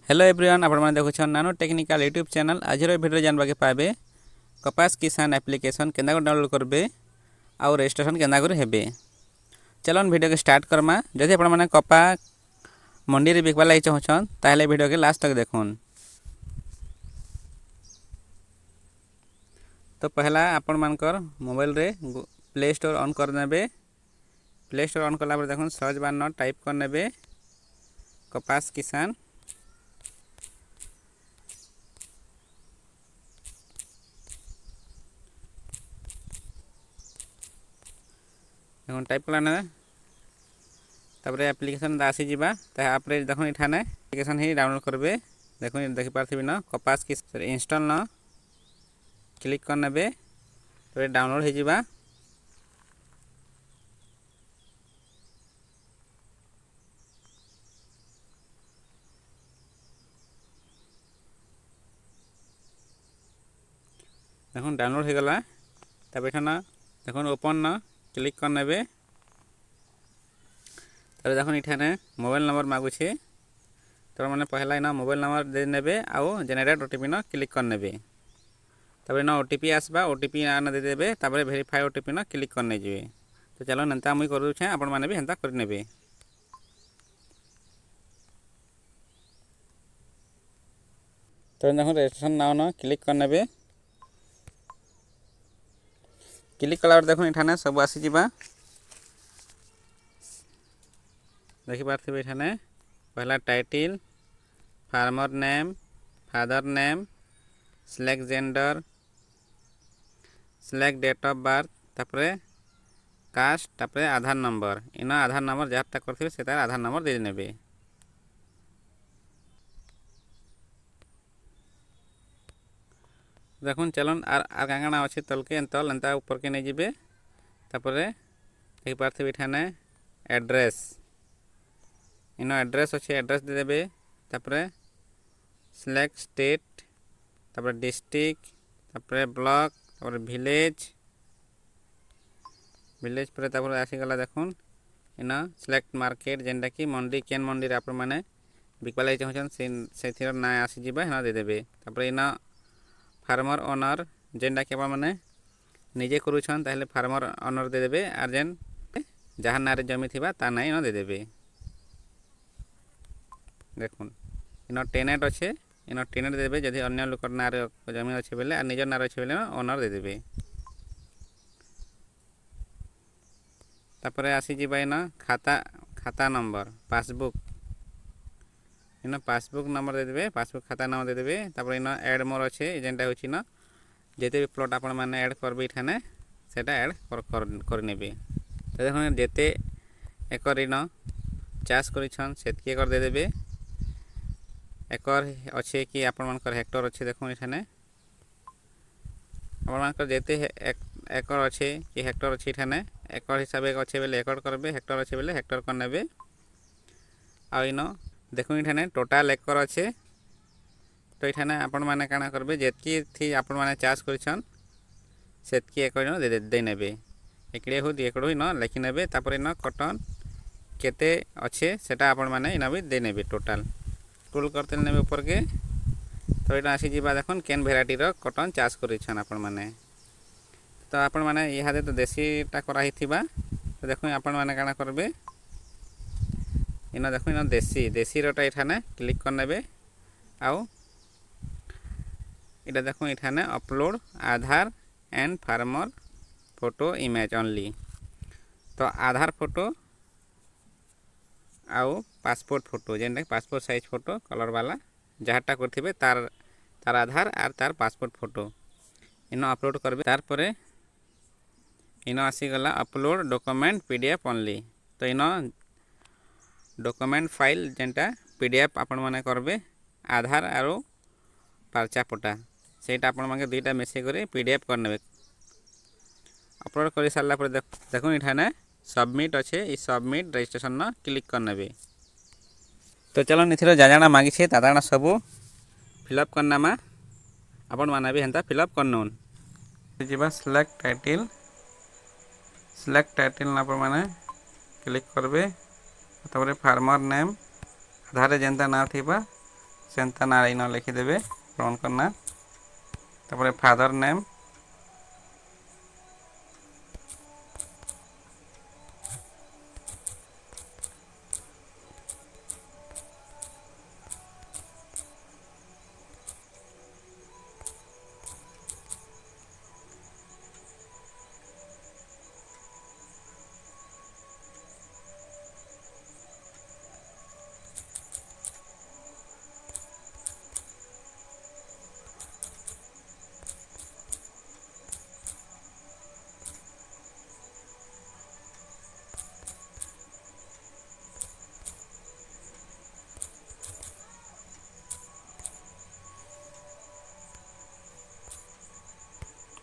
Hello everyone आपण मैंने देखुन नानो टेक्निकल यूट्यूब चैनल आज भिडियो जानवा के पाबे कपास किसान एप्लिकेशन केना डाउनलोड करबे आउ रजिस्ट्रेशन केना हेबे। चलन वीडियो के स्टार्ट करमा। जदि आपण माने कपा मंडी रे बिकबा लागि चाहछन ताहले वीडियो के लास्ट तक देखुन। तो पहला आपण मानकर मोबाइल रे प्ले स्टोर ऑन कर नेबे। प्ले स्टोर ऑन कला पर देखुन सर्च बार न टाइप कर नेबे कपास किसान। देखुन टाइप कला ना तापरे एप्लिकेशन आसी जिबा ता आपरे देखुन इठाने एप्लिकेशन ही डाउनलोड करबे। देखुन देखि पारथिबि न कपास की इंस्टॉल न क्लिक कर नेबे तो डाउनलोड हो जिबा। देखुन डाउनलोड हो गला तब एठाना देखुन ओपन न क्लिक कर नेबे। तब देखुन इठाने मोबाइल नंबर मागुछे तो माने पहला ना मोबाइल नंबर दे नेबे आउ जनरेट ओटीपी न क्लिक कर नेबे। तब न ओटीपी आसबा ओटीपी आन दे देबे तब वेरीफाई ओटीपी न क्लिक कर नै जिवे। तो चलो नंता मुई करू छे आपण माने भी हंता कर नेबे। तो देखुन रजिस्ट्रेशन नाउ न क्लिक कर नेबे। क्लिक कला देखुन इठाने सब आसी जिबा। देखि पारथिबे इठाने पहला title farmer name father name select gender select date of birth तापरे कास्ट तापरे आधार नंबर इना आधार नंबर जहाटा करथिबे सेतार आधार नंबर दे नेबे। देखुन चलन आर कांगणा अछि तलके तल एंता ऊपर के नै जिबे। तापरे देखि पारथिबे इठाने एड्रेस इनो एड्रेस अच्छे एड्रेस दे देबे। तापरे सिलेक्ट स्टेट तापरे डिस्ट्रिक्ट तापरे ब्लॉक तापरे विलेज विलेज पर तापरे आसी गला। देखुन इना सिलेक्ट मार्केट जेंडा की मंडी केन मंडी रे आपण माने बिकबा लागि चाहछन से थिर ना आसी जिबा हना दे देबे। तापरे इना फार्मर ओनर जेंडा के आपण माने निजे करूछन ताहले फार्मर ओनर दे देबे आर जेन जहां नारे जमी थिबा ता नै न दे देबे। देखुन इन टेनेट अच्छे इन टेनेट देबे जदि अन्य लोकर नारे जमीन अच्छे बेले और निजर नारे अच्छे बेले ओनर दे देबे। तापरे आसी जिबा इन खाता खाता नंबर पासबुक इन पासबुक नंबर दे देबे पासबुक खाता नंबर दे देबे। तापरे इन ऐड मोर अच्छे जेंटा होछि न जेते भी प्लॉट आपण माने ऐड करबे इठाने सेटा ऐड कर नेबे। तो देखुन जेते एकर इन चाष करिछन सेतकी एकर दे देबे। एकर अच्छे कि आपण मानकर हेक्टर अच्छे देखुन इठाने आपण मानकर जेते एकर अच्छे कि हेक्टर अच्छे इठाने एकर हिसाब एक अच्छे बेले एकड़ करबे हेक्टर अच्छे बेले हेक्टर कर नेबे। आ इन देखुन इठाने टोटल एकर अच्छे तो इठाने आपण माने काना करबे जेतकी थी आपण माने चाष करिछन सेतकी एकर न दे नेबे। एकड़े हो दी एकड़ न लिखि नेबे। तापर न कॉटन केते अच्छे सेटा आपण माने इना भी दे नेबे टोटल टूल करते नेबे ऊपर के। तो इटा आसी जिबा देखुन केन वेराइटी रो कॉटन चाष करिछन आपण माने। तो आपण माने इहादे तो देसीटा करा हिथिबा तो देखुन आपण माने काना करबे इन देखुन इन देसी रोटा इठाने क्लिक कर नेबे। आउ इटा देखुन इठाने upload Aadhaar and farmer photo image only. तो आधार फोटो आउ पासपोर्ट फोटो जेनटा पासपोर्ट साइज फोटो कलर वाला जहाटा करथिबे तार आधार आर तार पासपोर्ट फोटो इन अपलोड करबे। तार परे इन आसी गला अपलोड डॉक्यूमेंट पीडीएफ ओनली। तो इन डॉक्यूमेंट फाइल जेनटा पीडीएफ आपण माने करबे आधार आरो पर्चा फोटा सेटा आपण माने दुईटा मिसे करे पीडीएफ कर नेबे। अपलोड कर सारला पर देखुन इठाने सबमिट अच्छे ई सबमिट रजिस्ट्रेशन न क्लिक कर नेबे। तो चलो निथिर जाजाना मागिछे तादाना सबू फिलअप करना मा आपण माने भी हंता फिलअप करनोन जिबा सिलेक्ट टाइटल ना पर माने क्लिक करबे। तापरे फार्मर नेम आधार जेंता ना थिबा ସେନ୍ତା ନା ଇନ ଲେଖିଦେବେ ଆପଣଙ୍କର ନା। ତାପରେ ଫାଦର ନେମ୍,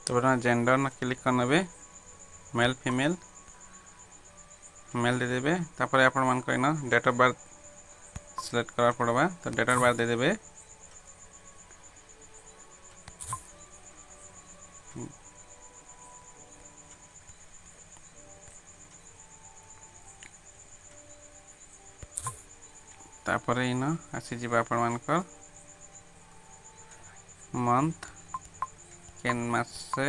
তারপরে জেন্ডর না ক্লিক କରିନେବେ, মেল ফিমেল মেল ଦେଇଦେବେ। ତାପରେ ଆପଣମାନଙ୍କ ଇନ ଡେଟ୍ ଅଫ୍ ବାର୍ଥ ସିଲେକ୍ଟ କରିବାକୁ ପଡ଼ବା, ତ ଡେଟ୍ ଅଫ୍ ବାର୍ଥ ଦେଇଦେବେ। ତାପରେ ଇନ ଆସିଯିବ ଆପଣମାନଙ୍କର ମନ୍ଥ, କେନ୍ ମାସେ,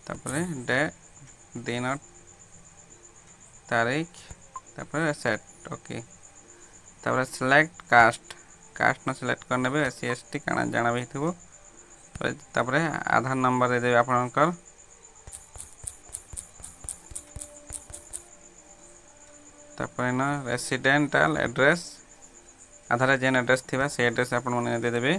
ତାପରେ ଡେ, ଦିନ, ତାରିଖ, ତାପରେ ସେଟ୍ ଓକେ। ତାପରେ ସିଲେକ୍ଟ କାଷ୍ଟ, କାଷ୍ଟ न ସିଲେକ୍ଟ କରିନେବେ, SC ST କାଣା ଜାଣା ବି ହେଇଥିବ। ତାପରେ ଆଧାର ନମ୍ବର ଦେଇଦେବେ ଆପଣଙ୍କର। ତାପରେ ଇନ ରେସିଡେଣ୍ଟାଲ ଆଡ୍ରେସ୍, ଆଧାରରେ ଯେନ୍ ଆଡ୍ରେସ୍ ଥିବା ସେ ଆଡ୍ରେସ୍ ଆପଣମାନେ ଦେଇଦେବେ।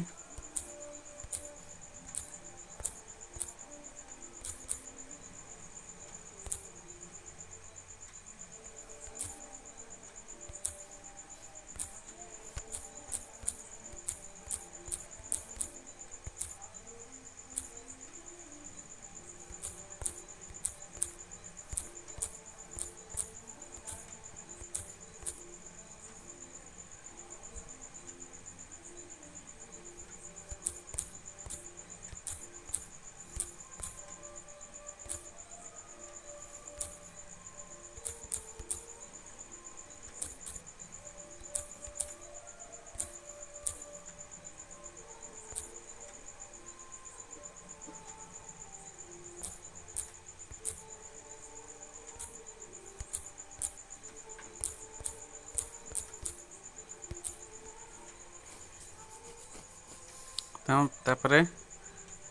ତାପରେ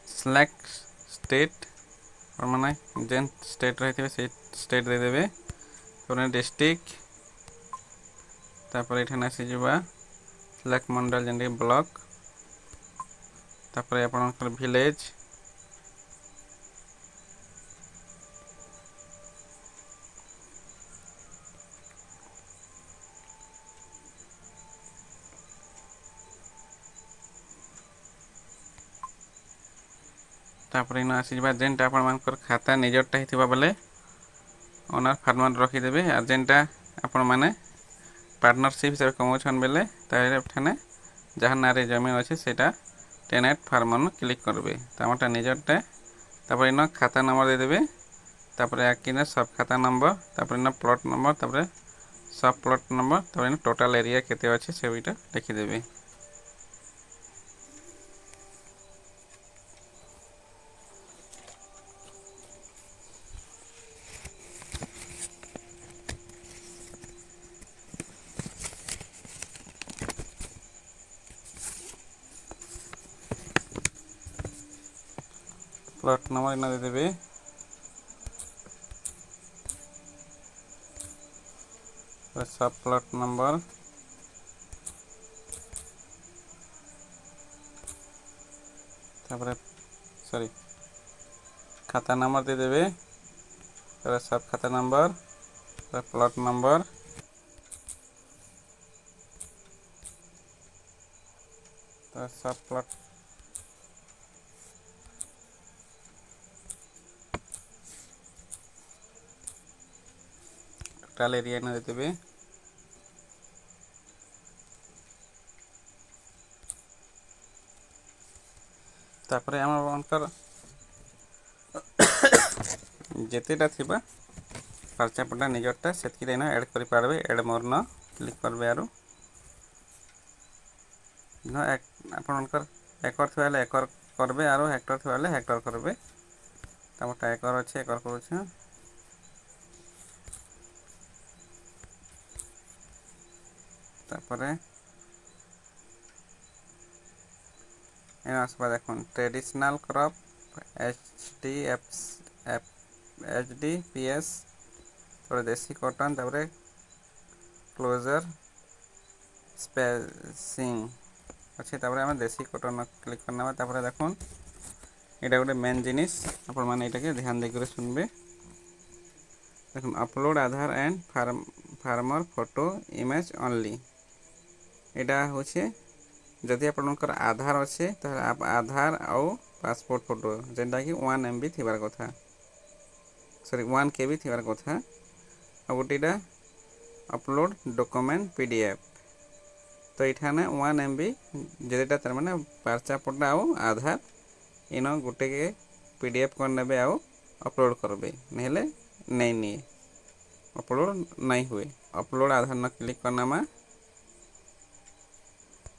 ସିଲେକ୍ଟ ଷ୍ଟେଟ୍, ମାନେ ଯେନ୍ ଷ୍ଟେଟ୍ ରହିଥିବେ ସେଇ ଷ୍ଟେଟ୍ ଦେଇଦେବେ। ତାପରେ ଡିଷ୍ଟ୍ରିକ୍ଟ, ତାପରେ ଏଠାନେ ଆସିଯିବା ସିଲେକ୍ଟ ମଣ୍ଡଳ ଯେମିତି ବ୍ଲକ, ତାପରେ ଆପଣଙ୍କର ଭିଲେଜ, ତାପରେ ଇନ ଆସିଯିବା ଯେନ୍ଟା ଆପଣମାନଙ୍କର ଖାତା ନିଜରଟା ହେଇଥିବା ବେଲେ ଓନର୍ ଫାର୍ମର ରଖିଦେବେ। ଆଉ ଯେନ୍ଟା ଆପଣମାନେ ପାର୍ଟନରସିପ୍ ହିସାବରେ କମାଉଛନ୍ ବେଲେ ତାହେଲେ ଏଠାନେ ଯାହାର ନାଁରେ ଜମି ଅଛି ସେଇଟା ଟେନେଣ୍ଟ ଫାର୍ମର କ୍ଲିକ୍ କରିବେ। ତ ଆମରଟା ନିଜରଟା। ତାପରେ ଇନ ଖାତା ନମ୍ବର ଦେଇଦେବେ। ତାପରେ ଆକିନା ସବ୍ ଖାତା ନମ୍ବର, ତାପରେ ଇନ ପ୍ଲଟ୍ ନମ୍ବର, ତାପରେ ସବ୍ ପ୍ଲଟ୍ ନମ୍ବର, ତାପରେ ଇନ ଟୋଟାଲ ଏରିଆ କେତେ ଅଛି ସେଇଟା ଲେଖିଦେବେ। ପ୍ଲଟ୍ ନମ୍ବର ଇନ ଦେଇଦେବେ। ସବ୍ ପ୍ଲଟ୍ ନମ୍ବର, ତାପରେ ଖାତା ନମ୍ବର ଦେଇଦେବେ। ତାପରେ ସବ୍ ଖାତା ନମ୍ବର, ତାପରେ ପ୍ଲଟ୍ ନମ୍ବର, ତାପରେ ସବ୍ ପ୍ଲଟ୍, ଟୋଟାଲ ଏରିଆ ଇନ ଦେଇଦେବେ। ତାପରେ ଆମମାନଙ୍କର ଯେତେଟା ଥିବା ପାର୍ଚା ପଟା ନିଜରଟା ସେତିକିରେ ଏନା ଆଡ଼୍ କରିପାରିବେ। ଆଡ଼୍ ମୋର୍ ନ କ୍ଲିକ୍ କରିବେ ଆରୁ ଆପଣଙ୍କର ଏକର ଥିବା ବେଲେ ଏକର କରିବେ ଆରୁ ହେକ୍ଟର ଥିବା ବେଲେ ହେକ୍ଟର କରିବେ। ତାମରଟା ଏକର ଅଛି ଏକର କରୁଛୁ। ତାପରେ ଏନ আসবা দেখুন ট্রেডিশনাল ক্রপ HDPS তারপরে দেশি কটন তারপরে ক্লোজर স্পেসিং अच्छे तापर आम देसी कटन क्लिक करना तापर देखुन यहाँ गोटे मेन जिनिस आपण मैंने ये ध्यान देकर सुनबे। देखुन upload Aadhaar and farmer photo image only यहाँ हूँ जदि आपणकर आधार अच्छे तो आधार आउ पासपोर्ट फोटो जेनटा कि 1 MB थिबार कथा सॉरी 1 KB थिबार कथा आ गोटेटा अपलोड डॉक्यूमेंट PDF तो ये 1 MB जेटा तार माने पर्चा पटा आउ आधार इन गोटे के PDF कर नेबे आउ अपलोड करबे नहेले नहीं निए अपलोड नहीं हुए। अपलोड आधार न क्लिक करना मा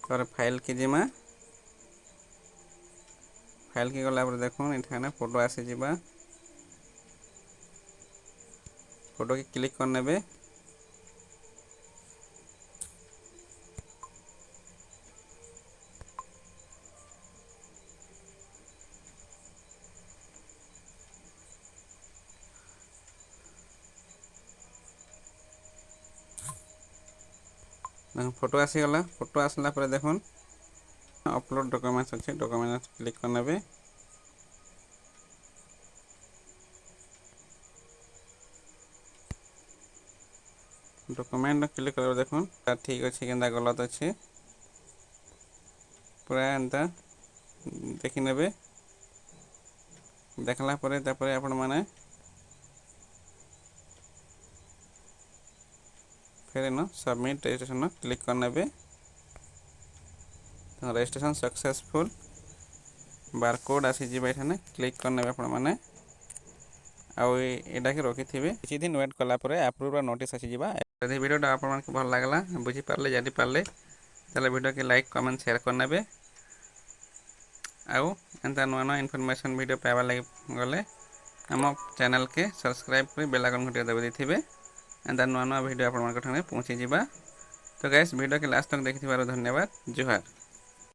तार फाइल की जिमा फाइल की गला पर देखो ये फोटो आसी जिबा फोटो की क्लिक कर नेबे। फोटो आसीगला फोटो आसला पर देखुन अपलोड डॉक्यूमेंट्स अच्छे डॉक्यूमेंट्स क्लिक कर नेबे। डॉक्यूमेंट क्लिक कर देखुन ठीक अच्छे कि गलत अच्छे पूरा एंता देखी नेबे। देखला परे तापरे आपण माने फिर न सबमिट रजिस्ट्रेशन क्लिक कर नेबे। तो रजिस्ट्रेशन सक्सेसफुल बारकोड आसी जिबा एठाने क्लिक कर नेबे आपण माने आउ एटा के रखि थिबे किछि दिन वेट कला परे अप्रूव नोटिस आसी जिबा। यदि वीडियोटा आपण मानके भल लागला बुझी पारले जानि पारले ताले वीडियो के लाइक कमेंट शेयर कर नेबे आउ एंता नुआ नुआ इनफॉरमेशन वीडियो पाइबा लागि गले आम चैनल के सब्सक्राइब कर बेल आइकन घंटी दबा देथिबे एंता नुआ नुआ वीडियो आपण मानक ठाने पहुंची जिबा। तो गाइस वीडियो के लास्ट तक देखिथिबार धन्यवाद। जुहार।